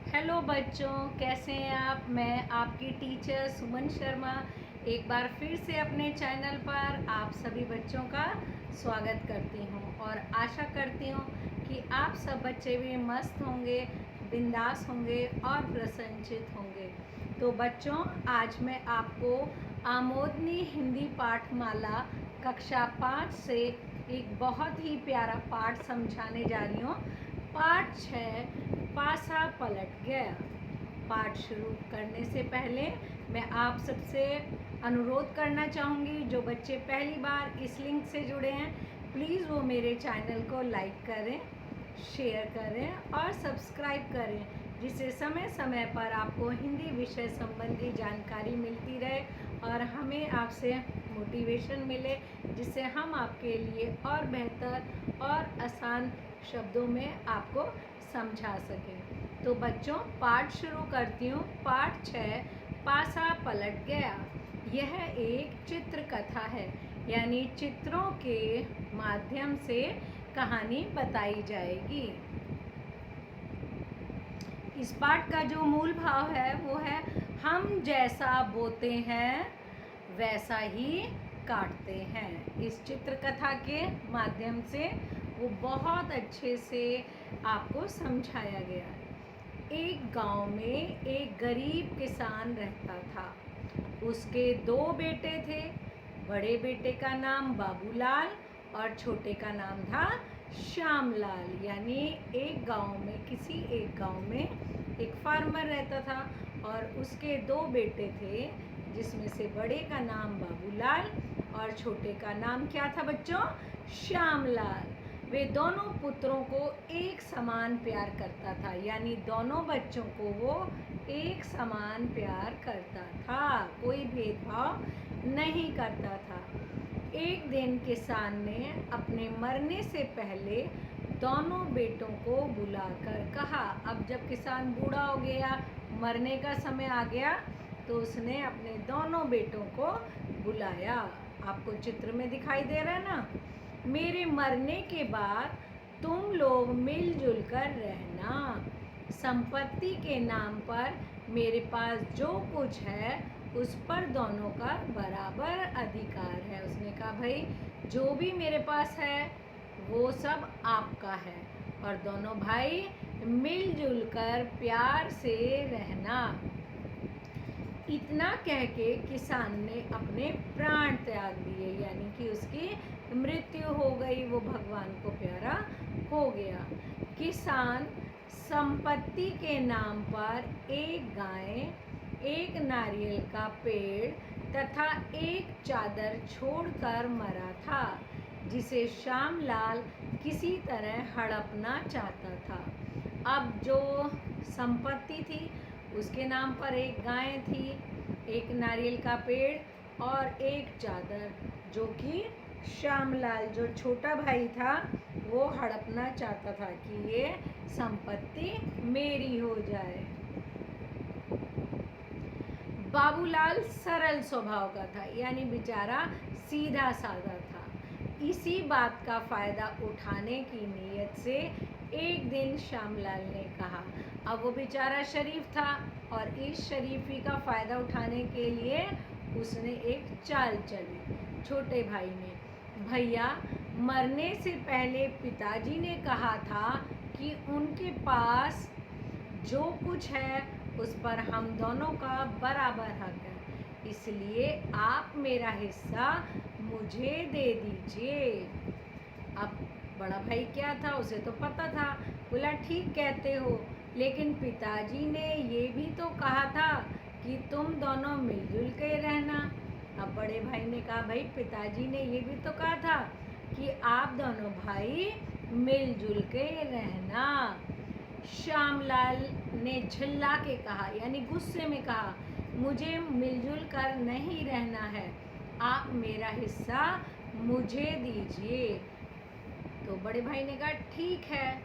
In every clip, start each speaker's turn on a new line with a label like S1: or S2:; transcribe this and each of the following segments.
S1: Hello बच्चों, कैसे हैं आप। मैं आपकी टीचर सुमन शर्मा एक बार फिर से अपने चैनल पर आप सभी बच्चों का स्वागत करती हूं और आशा करती हूं कि आप सब बच्चे भी मस्त होंगे, बिंदास होंगे और प्रसन्नचित होंगे। तो बच्चों, आज मैं आपको आमोदनी हिंदी पाठमाला कक्षा 5 से एक बहुत ही प्यारा पाठ समझाने जा रही हूँ। पाठ 6, पासा पलट गया। पाठ शुरू करने से पहले मैं आप सबसे अनुरोध करना चाहूँगी, जो बच्चे पहली बार इस लिंक से जुड़े हैं, प्लीज़ वो मेरे चैनल को लाइक करें, शेयर करें और सब्सक्राइब करें, जिससे समय समय पर आपको हिंदी विषय संबंधी जानकारी मिलती रहे और हमें आपसे मोटिवेशन मिले, जिससे हम आपके लिए और बेहतर और आसान शब्दों में आपको समझा सकें। तो बच्चों, पाठ शुरू करती हूँ। पाठ 6, पासा पलट गया। यह एक चित्र कथा है, यानी चित्रों के माध्यम से कहानी बताई जाएगी। इस पाठ का जो मूल भाव है वो है, हम जैसा बोते हैं वैसा ही काटते हैं। इस चित्र कथा के माध्यम से वो बहुत अच्छे से आपको समझाया गया है। एक गांव में एक गरीब किसान रहता था। उसके 2 बेटे थे। बड़े बेटे का नाम बाबूलाल और छोटे का नाम था श्यामलाल। यानी एक गांव में एक फार्मर रहता था और उसके 2 बेटे थे, जिसमें से बड़े का नाम बाबूलाल और छोटे का नाम क्या था बच्चों? श्यामलाल। वे दोनों पुत्रों को एक समान प्यार करता था, यानी दोनों बच्चों को वो एक समान प्यार करता था, कोई भेदभाव नहीं करता था। एक दिन किसान ने अपने मरने से पहले दोनों बेटों को बुलाकर कहा, अब जब किसान बूढ़ा हो गया, मरने का समय आ गया, तो उसने अपने दोनों बेटों को बुलाया। आपको चित्र में दिखाई दे रहा है ना? मेरे मरने के बाद तुम लोग मिलजुल कर रहना। संपत्ति के नाम पर मेरे पास जो कुछ है उस पर दोनों का बराबर अधिकार है। उसने कहा, भाई जो भी मेरे पास है वो सब आपका है और दोनों भाई मिलजुल कर प्यार से रहना। इतना कह के किसान ने अपने प्राण त्याग दिए, यानी कि उसकी मृत्यु हो गई, वो भगवान को प्यारा हो गया। किसान संपत्ति के नाम पर एक गाय, एक नारियल का पेड़ तथा एक चादर छोड़कर मरा था, जिसे श्यामलाल किसी तरह हड़पना चाहता था। अब जो संपत्ति थी उसके नाम पर एक गाय थी, एक नारियल का पेड़ और एक चादर, जो कि श्यामलाल जो छोटा भाई था वो हड़पना चाहता था कि ये संपत्ति मेरी हो जाए। बाबूलाल सरल स्वभाव का था, यानी बेचारा सीधा साधा था। इसी बात का फायदा उठाने की नीयत से एक दिन श्यामलाल ने कहा, अब वो बेचारा शरीफ था और इस शरीफी का फायदा उठाने के लिए उसने एक चाल चली। छोटे भाई ने, भैया मरने से पहले पिताजी ने कहा था कि उनके पास जो कुछ है उस पर हम दोनों का बराबर हक है, इसलिए आप मेरा हिस्सा मुझे दे दीजिए। अब बड़ा भाई क्या था, उसे तो पता था, बोला ठीक कहते हो, लेकिन पिताजी ने ये भी तो कहा था कि तुम दोनों मिलजुल के रहना। अब बड़े भाई ने कहा, भाई पिताजी ने ये भी तो कहा था कि आप दोनों भाई मिलजुल के रहना। श्यामलाल ने झल्ला के कहा, यानी गुस्से में कहा, मुझे मिलजुल कर नहीं रहना है, आप मेरा हिस्सा मुझे दीजिए। तो बड़े भाई ने कहा, ठीक है,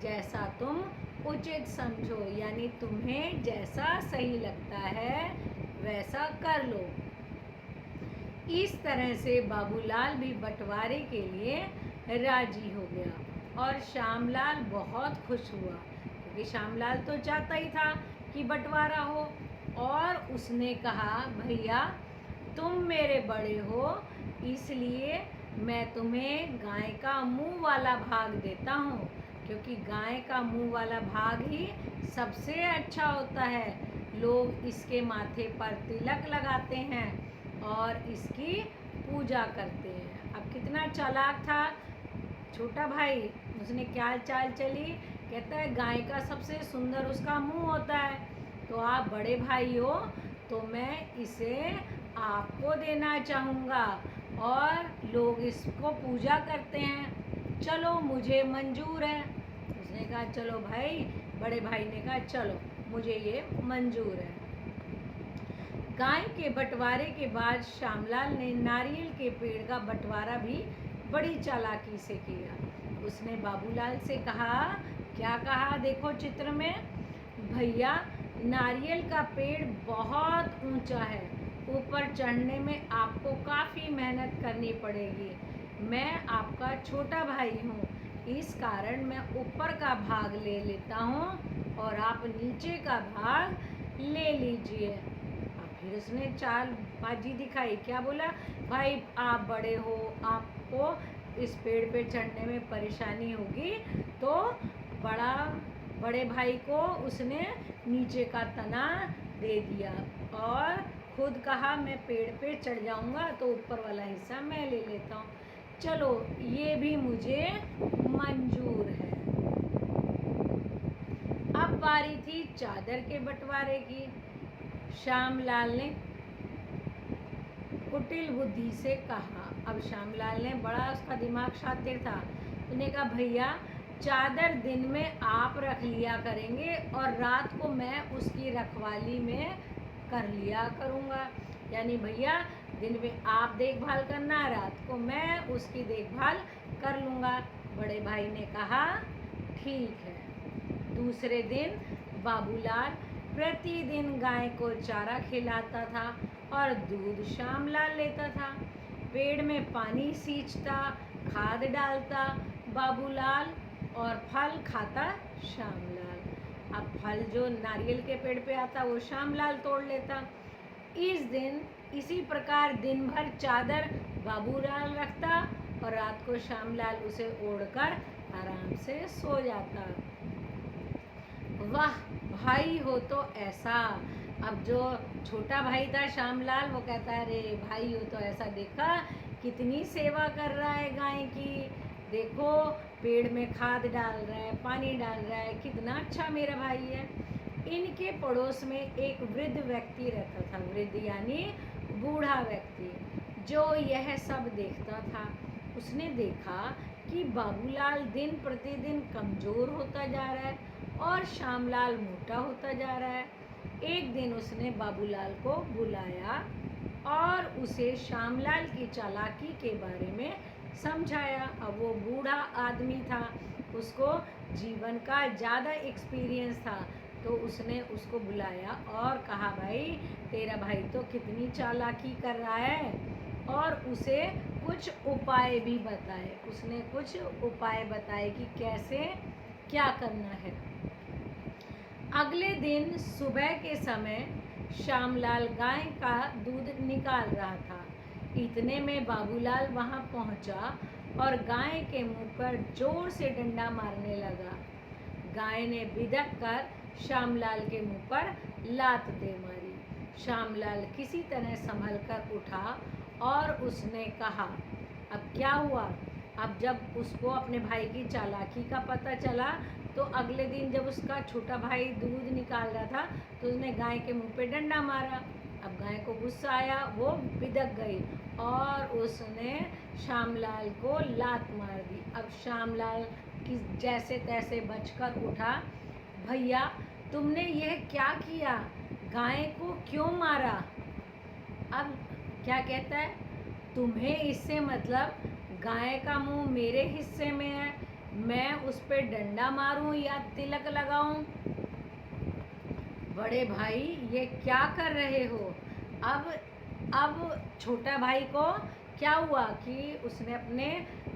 S1: जैसा तुम उचित समझो, यानी तुम्हें जैसा सही लगता है वैसा कर लो। इस तरह से बाबूलाल भी बंटवारे के लिए राजी हो गया और श्यामलाल बहुत खुश हुआ, क्योंकि श्यामलाल तो चाहता ही था कि बंटवारा हो। और उसने कहा भैया तुम मेरे बड़े हो इसलिए मैं तुम्हें गाय का मुंह वाला भाग देता हूँ, क्योंकि गाय का मुंह वाला भाग ही सबसे अच्छा होता है। लोग इसके माथे पर तिलक लगाते हैं और इसकी पूजा करते हैं। अब कितना चालाक था छोटा भाई, उसने क्या चाल चली, कहता है गाय का सबसे सुंदर उसका मुंह होता है, तो आप बड़े भाई हो तो मैं इसे आपको देना चाहूँगा और लोग इसको पूजा करते हैं, चलो मुझे मंजूर है। उसने कहा चलो भाई, बड़े भाई ने कहा चलो मुझे ये मंजूर है। गाय के बंटवारे के बाद श्यामलाल ने नारियल के पेड़ का बंटवारा भी बड़ी चालाकी से किया। उसने बाबूलाल से कहा, क्या कहा देखो चित्र में, भैया नारियल का पेड़ बहुत ऊंचा है, ऊपर चढ़ने में आपको काफ़ी मेहनत करनी पड़ेगी। मैं आपका छोटा भाई हूँ, इस कारण मैं ऊपर का भाग ले लेता हूँ और आप नीचे का भाग ले लीजिए। फिर उसने चालबाजी दिखाई, क्या बोला, भाई आप बड़े हो, आपको इस पेड़ पे चढ़ने में परेशानी होगी, तो बड़े भाई को उसने नीचे का तना दे दिया और खुद कहा मैं पेड़ पे चढ़ जाऊंगा तो ऊपर वाला हिस्सा मैं ले लेता हूँ, चलो ये भी मुझे मंजूर है। अब बारी थी चादर के बंटवारे की। श्यामलाल ने कुटिल बुद्धि से कहा, अब श्यामलाल ने बड़ा उसका दिमाग शातिर था, उसने कहा भैया चादर दिन में आप रख लिया करेंगे और रात को मैं उसकी रखवाली में कर लिया करूँगा, यानी भैया दिन में आप देखभाल करना, रात को मैं उसकी देखभाल कर लूँगा। बड़े भाई ने कहा ठीक है। दूसरे दिन बाबूलाल प्रतिदिन गाय को चारा खिलाता था और दूध श्यामलाल लेता था। पेड़ में पानी सींचता, खाद डालता बाबूलाल और फल खाता श्यामलाल। अब फल जो नारियल के पेड़ पे आता वो श्यामलाल तोड़ लेता। इसी प्रकार दिन भर चादर बाबूलाल रखता और रात को श्यामलाल उसे ओढ़कर आराम से सो जाता। वाह भाई हो तो ऐसा। अब जो छोटा भाई था श्यामलाल वो कहता है अरे भाई हो तो ऐसा, देखा कितनी सेवा कर रहा है गाय की, देखो पेड़ में खाद डाल रहा है, पानी डाल रहा है, कितना अच्छा मेरा भाई है। इनके पड़ोस में एक वृद्ध व्यक्ति रहता था, वृद्ध यानी बूढ़ा व्यक्ति, जो यह सब देखता था। उसने देखा कि बाबूलाल दिन प्रतिदिन कमज़ोर होता जा रहा है और श्यामलाल मोटा होता जा रहा है। एक दिन उसने बाबूलाल को बुलाया और उसे श्यामलाल की चालाकी के बारे में समझाया। अब वो बूढ़ा आदमी था, उसको जीवन का ज़्यादा एक्सपीरियंस था, तो उसने उसको बुलाया और कहा भाई तेरा भाई तो कितनी चालाकी कर रहा है, और उसे कुछ उपाय भी बताए। उसने कुछ उपाय बताए कि कैसे क्या करना है। अगले दिन सुबह के समय श्यामलाल गाय का दूध निकाल रहा था। इतने में बाबूलाल वहां पहुंचा और गाय के मुंह पर जोर से डंडा मारने लगा। गाय ने बिदक कर श्यामलाल के मुंह पर लात दे मारी। श्यामलाल किसी तरह संभल कर उठा और उसने कहा, अब क्या हुआ। अब जब उसको अपने भाई की चालाकी का पता चला तो अगले दिन जब उसका छोटा भाई दूध निकाल रहा था तो उसने गाय के मुंह पे डंडा मारा। अब गाय को गुस्सा आया, वो बिदक गई और उसने श्यामलाल को लात मार दी। अब श्यामलाल की जैसे तैसे बचकर उठा, भैया तुमने यह क्या किया, गाय को क्यों मारा। अब क्या कहता है, तुम्हें इससे मतलब गाय का मुंह मेरे हिस्से में है, मैं उस पर डंडा मारूं या तिलक लगाऊं। बड़े भाई ये क्या कर रहे हो। अब छोटा भाई को क्या हुआ कि उसने अपने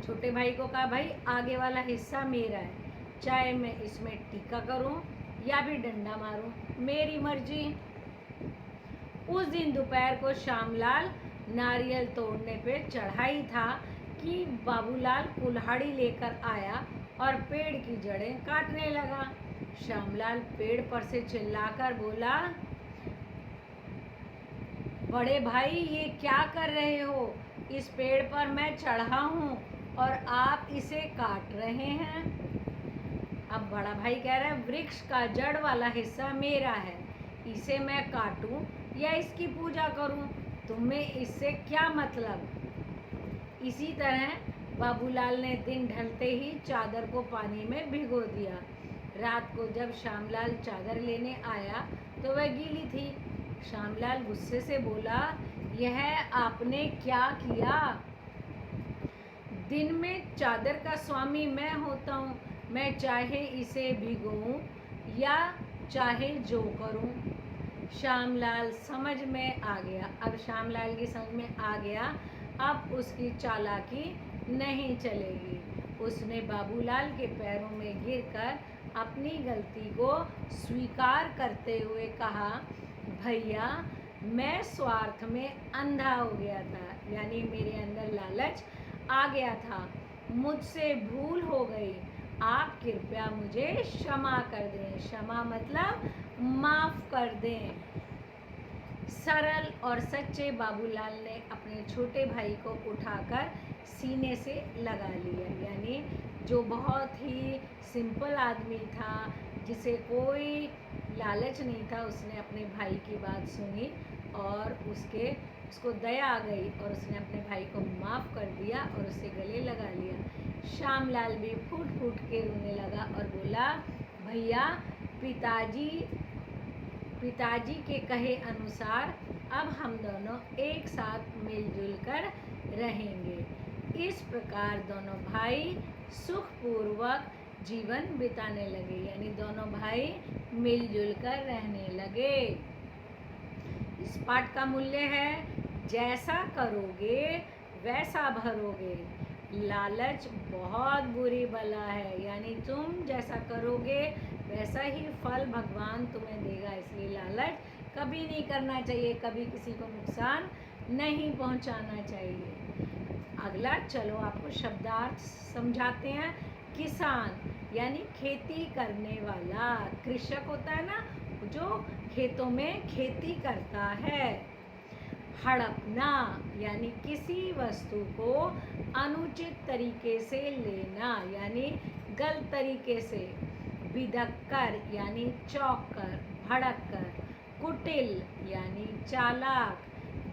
S1: छोटे भाई को कहा भाई आगे वाला हिस्सा मेरा है, चाहे मैं इसमें टीका करूं या भी डंडा मारूं, मेरी मर्जी। उस दिन दोपहर को श्यामलाल नारियल तोड़ने पे चढ़ा ही था कि बाबूलाल कुल्हाड़ी लेकर आया और पेड़ की जड़ें काटने लगा। श्यामलाल पेड़ पर से चिल्लाकर बोला, बड़े भाई ये क्या कर रहे हो? इस पेड़ पर मैं चढ़ा हूँ और आप इसे काट रहे हैं। अब बड़ा भाई कह रहा है, वृक्ष का जड़ वाला हिस्सा मेरा है, इसे मैं काटूं या इसकी पूजा करूं, तुम्हें इससे क्या मतलब? इसी तरह बाबूलाल ने दिन ढलते ही चादर को पानी में भिगो दिया। रात को जब श्यामलाल चादर लेने आया तो वह गीली थी। श्यामलाल गुस्से से बोला, यह आपने क्या किया? दिन में चादर का स्वामी मैं होता हूँ, मैं चाहे इसे भिगोऊं या चाहे जो करूं। श्यामलाल समझ में आ गया। अब श्यामलाल की समझ में आ गया, अब उसकी चालाकी नहीं चलेगी। उसने बाबूलाल के पैरों में गिरकर अपनी गलती को स्वीकार करते हुए कहा, भैया मैं स्वार्थ में अंधा हो गया था, यानी मेरे अंदर लालच आ गया था, मुझसे भूल हो गई, आप कृपया मुझे क्षमा कर दें। क्षमा मतलब माफ़ कर दें। सरल और सच्चे बाबूलाल ने अपने छोटे भाई को उठाकर सीने से लगा लिया, यानी जो बहुत ही सिंपल आदमी था, जिसे कोई लालच नहीं था, उसने अपने भाई की बात सुनी और उसको दया आ गई और उसने अपने भाई को माफ़ कर दिया और उसे गले लगा लिया। श्यामलाल भी फूट फूट के रोने लगा और बोला, भैया पिताजी के कहे अनुसार अब हम दोनों एक साथ मिलजुल कर रहेंगे। इस प्रकार दोनों भाई सुखपूर्वक जीवन बिताने लगे, यानी दोनों भाई मिलजुल कर रहने लगे। इस पाठ का मूल्य है, जैसा करोगे वैसा भरोगे। लालच बहुत बुरी बला है, यानी तुम जैसा करोगे वैसा ही फल भगवान तुम्हें देगा, इसलिए लालच कभी नहीं करना चाहिए, कभी किसी को नुकसान नहीं पहुंचाना चाहिए। अगला चलो आपको शब्दार्थ समझाते हैं। किसान यानी खेती करने वाला, कृषक होता है ना जो खेतों में खेती करता है। हड़पना यानी किसी वस्तु को अनुचित तरीके से लेना, यानी गलत तरीके से। बिदक कर यानी चौंक कर, भड़क कर। कुटिल यानी चालाक।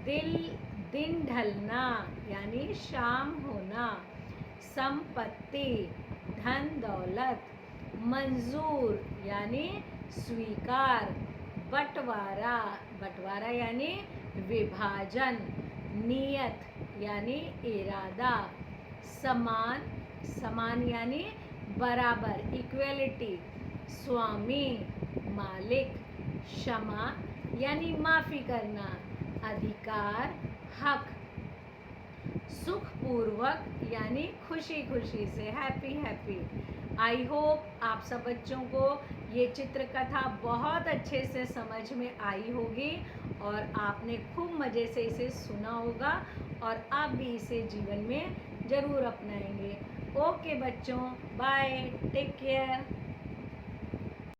S1: दिन ढलना यानी शाम होना। संपत्ति धन दौलत। मंजूर यानी स्वीकार। बंटवारा यानी विभाजन। नियत यानी इरादा। समान यानी बराबर, इक्वलिटी। स्वामी मालिक। क्षमा यानी माफ़ी करना। अधिकार हक। सुखपूर्वक यानी खुशी खुशी से, हैप्पी। आई होप आप सब बच्चों को ये चित्रकथा बहुत अच्छे से समझ में आई होगी और आपने खूब मज़े से इसे सुना होगा और आप भी इसे जीवन में ज़रूर अपनाएंगे। ओके बच्चों, बाय, टेक केयर।